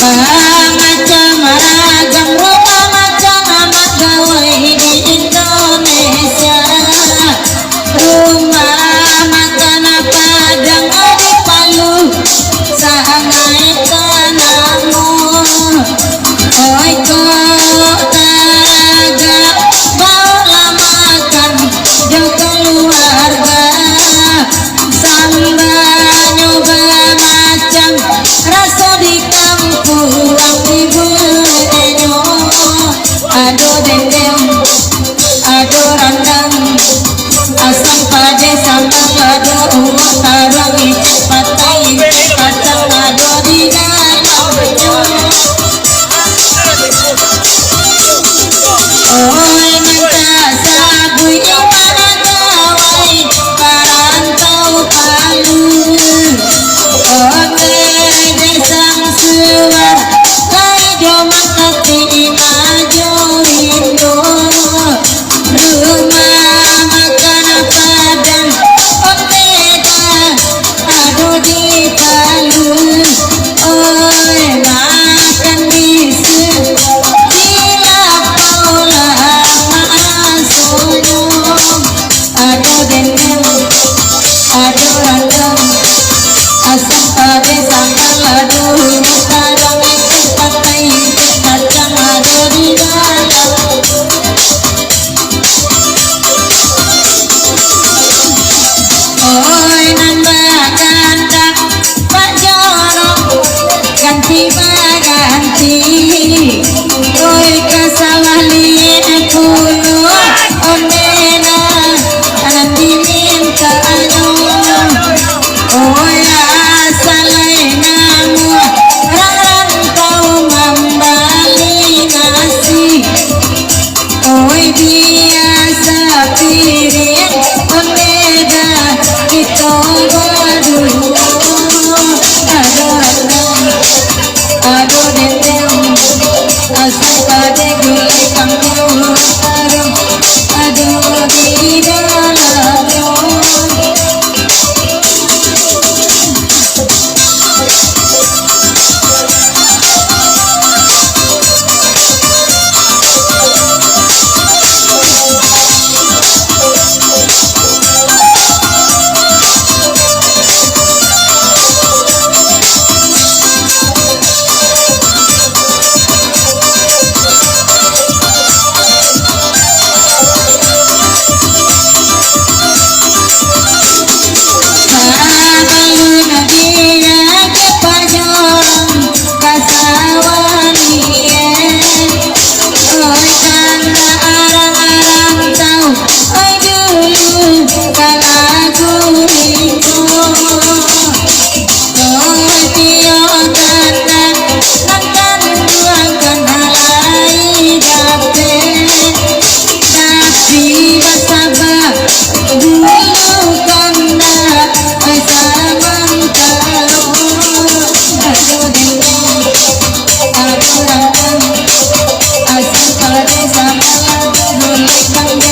macam ragam rupa macam pegawai di Indonesia. Rumah makan Padang di Palu sangai tanahmu. Oi kok tagak bala makan jauh keluarga. Samba nyoba macam rasa di kampung ibu enyo. Ado dendeng, ado rendang, asam pade sambal, ado uwak tarang, ikan patai, kacang ado di dalamnya. Oi minta sabui mana gawai parantau Palu. Oke desang suar lai joman kati maju Indo. Rumah makan Padang Omega ado di Palu. Oi makan bisu gila pola masuk. Ado dendeng, ado rendang, asam pade sambal, ado uwak tarang, ikan patai, kacang ado di dalam. Oi nambah kandak Pak Jorok ganti baganti. Oi ke sawah liye puluh ondena nanti minta anyo. Oi asalai namu rantau membali nasi. Oi biasa piring Omega itu baru. Ado rendang, ado dendeng, asam pade gulai kangkung tarung, ado di dalamnya. Asam pade sambal, gulai kangkung